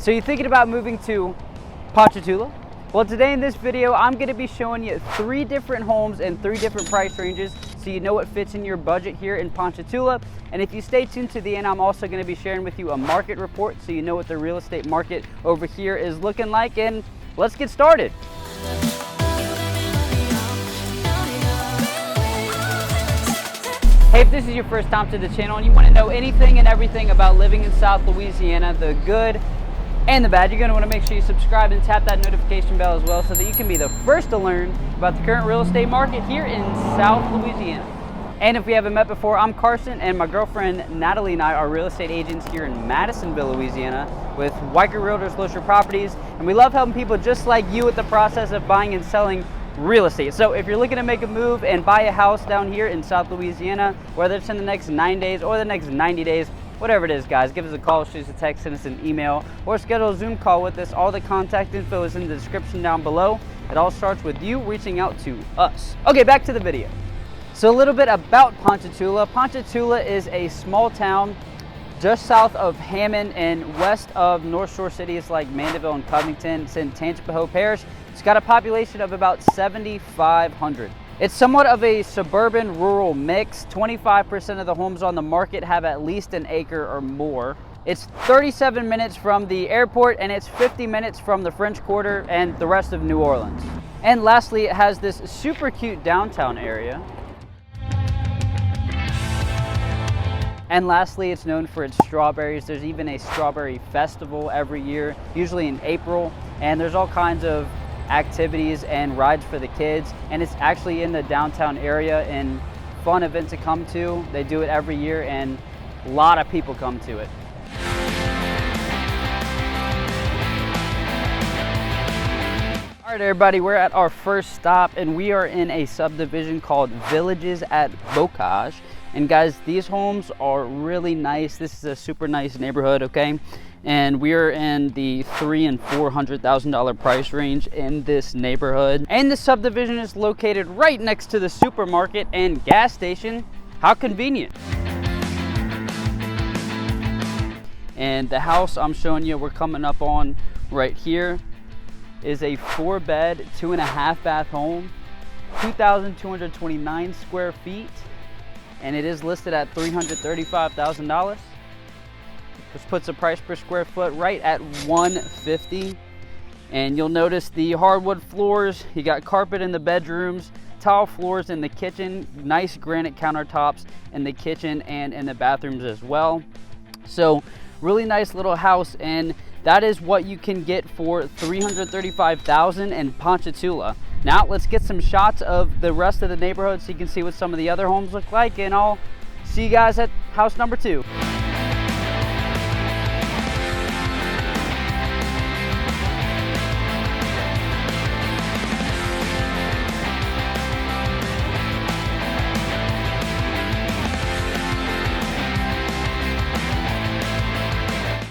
So you're thinking about moving to Ponchatoula? Well, today in this video, I'm going to be showing you 3 different homes and 3 different price ranges so you know what fits in your budget here in Ponchatoula. And if you stay tuned to the end, I'm also going to be sharing with you a market report so you know what the real estate market over here is looking like. And let's get started. Hey, if this is your first time to the channel and you want to know anything and everything about living in South Louisiana, the good and the bad, you're going to want to make sure you subscribe and tap that notification bell as well so that you can be the first to learn about the current real estate market here in South Louisiana. And if we haven't met before, I'm Carson, and my girlfriend Natalie and I are real estate agents here in Madisonville, Louisiana with Weicker Realtors Losher Properties, and we love helping people just like you with the process of buying and selling real estate. So if you're looking to make a move and buy a house down here in South Louisiana, whether it's in the next 9 days or the next 90 days, whatever it is, guys, give us a call, shoot us a text, send us an email, or schedule a Zoom call with us. All the contact info is in the description down below. It all starts with you reaching out to us. Okay, back to the video. So a little bit about Ponchatoula. Ponchatoula is a small town just south of Hammond and west of North Shore cities like Mandeville and Covington. It's in Tangipahoa Parish. It's got a population of about 7,500. It's somewhat of a suburban rural mix. 25% of the homes on the market have at least an acre or more. It's 37 minutes from the airport, and it's 50 minutes from the French Quarter and the rest of New Orleans. And lastly, it has this super cute downtown area. And lastly, it's known for its strawberries. There's even a strawberry festival every year, usually in April, and there's all kinds of activities and rides for the kids, and it's actually in the downtown area and fun event to come to. They do it every year and a lot of people come to it. All right, everybody, we're at our first stop and we are in a subdivision called Villages at Bocage. And guys, these homes are really nice. This is a super nice neighborhood, okay? And we're in the $300,000 and $400,000 price range in this neighborhood. And the subdivision is located right next to the supermarket and gas station. How convenient. And the house I'm showing you, we're coming up on right here, is a 4-bed, 2.5 bath home, 2,229 square feet. And it is listed at $335,000. This puts the price per square foot right at $150. And you'll notice the hardwood floors. You got carpet in the bedrooms, tile floors in the kitchen, nice granite countertops in the kitchen and in the bathrooms as well. So really nice little house, and that is what you can get for $335,000 in Ponchatoula. Now let's get some shots of the rest of the neighborhood so you can see what some of the other homes look like, and I'll see you guys at house number 2.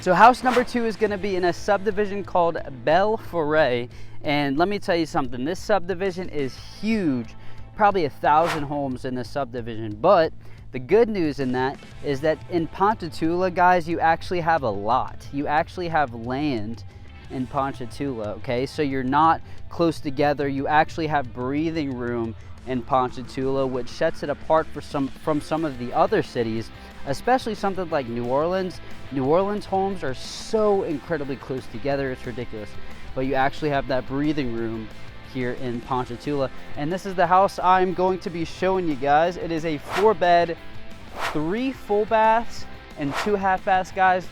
So house number 2 is going to be in a subdivision called Belle Forêt, and let me tell you something, this subdivision is huge, probably 1,000 homes in this subdivision. But the good news in that is that in Ponchatoula, guys, you actually have a lot. You actually have land in Ponchatoula, okay? So you're not close together. You actually have breathing room in Ponchatoula, which sets it apart from some of the other cities, especially something like New Orleans. New Orleans homes are so incredibly close together, it's ridiculous. But you actually have that breathing room here in Ponchatoula. And this is the house I'm going to be showing you guys. It is a 4-bed, 3 full baths, and 2 half baths, guys.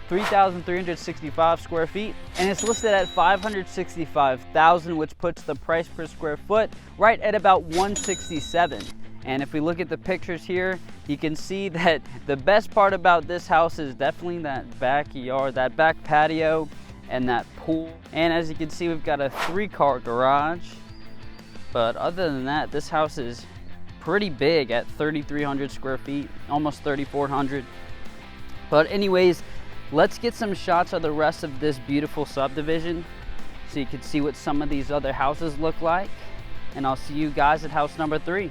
3,365 square feet, and it's listed at $565,000, which puts the price per square foot right at about $167. And if we look at the pictures here, you can see that the best part about this house is definitely that backyard, that back patio, and that pool. And as you can see, we've got a 3-car garage. But other than that, this house is pretty big at 3,300 square feet, almost 3,400. But anyways, let's get some shots of the rest of this beautiful subdivision so you can see what some of these other houses look like. And I'll see you guys at house number 3.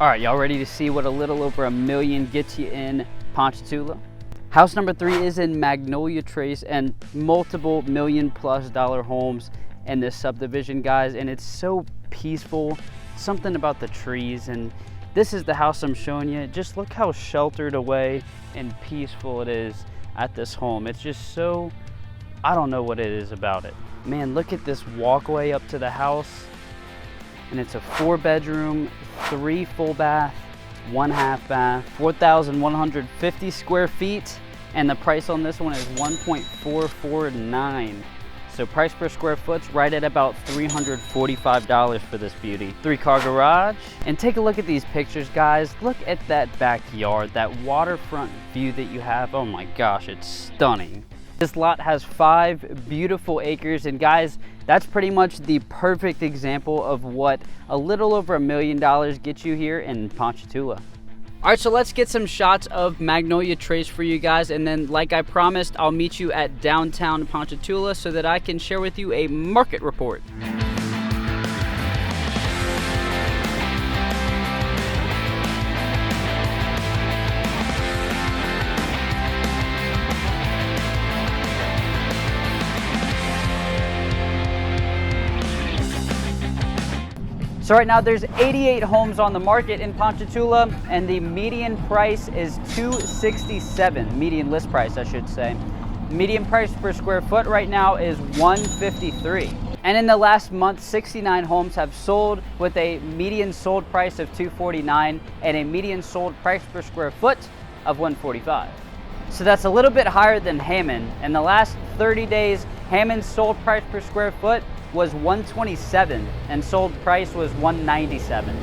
All right, y'all ready to see what a little over $1 million gets you in Ponchatoula? House number 3 is in Magnolia Trace, and multiple $1 million+ homes in this subdivision, guys, and it's so peaceful. Something about the trees, and this is the house I'm showing you. Just look how sheltered away and peaceful it is at this home. It's just so, I don't know what it is about it. Man, look at this walkway up to the house, and it's a 4-bedroom, 3 full bath, 1 half bath, 4,150 square feet, and the price on this one is $1.449. So price per square foot's right at about $345 for this beauty. 3-car garage. And take a look at these pictures, guys. Look at that backyard, that waterfront view that you have. Oh my gosh, it's stunning. This lot has 5 beautiful acres, and guys, that's pretty much the perfect example of what a little over $1 million gets you here in Ponchatoula. All right, so let's get some shots of Magnolia Trace for you guys, and then like I promised, I'll meet you at downtown Ponchatoula so that I can share with you a market report. So right now there's 88 homes on the market in Ponchatoula, and the median price is $267, median list price I should say. Median price per square foot right now is $153. And in the last month, 69 homes have sold with a median sold price of $249 and a median sold price per square foot of $145. So that's a little bit higher than Hammond. In the last 30 days, Hammond's sold price per square foot was $127 and sold price was $197.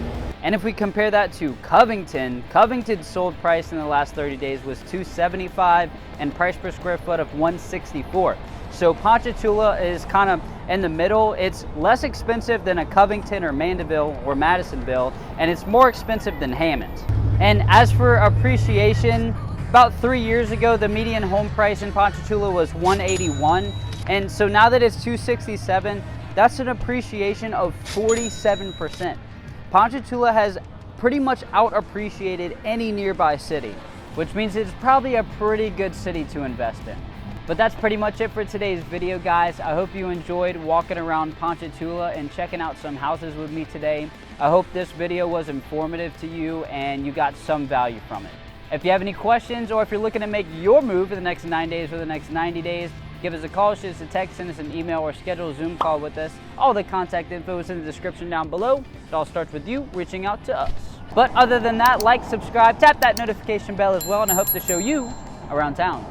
And if we compare that to Covington's sold price in the last 30 days was $275 and price per square foot of $164. So Ponchatoula is kind of in the middle. It's less expensive than a Covington or Mandeville or Madisonville, and it's more expensive than Hammond. And as for appreciation, about 3 years ago, the median home price in Ponchatoula was $181. And so now that it's $267, that's an appreciation of 47%. Ponchatoula has pretty much out appreciated any nearby city, which means it's probably a pretty good city to invest in. But that's pretty much it for today's video, guys. I hope you enjoyed walking around Ponchatoula and checking out some houses with me today. I hope this video was informative to you and you got some value from it. If you have any questions, or if you're looking to make your move in the next 9 days or the next 90 days, give us a call, shoot us a text, send us an email, or schedule a Zoom call with us. All the contact info is in the description down below. It all starts with you reaching out to us. But other than that, like, subscribe, tap that notification bell as well, and I hope to show you around town.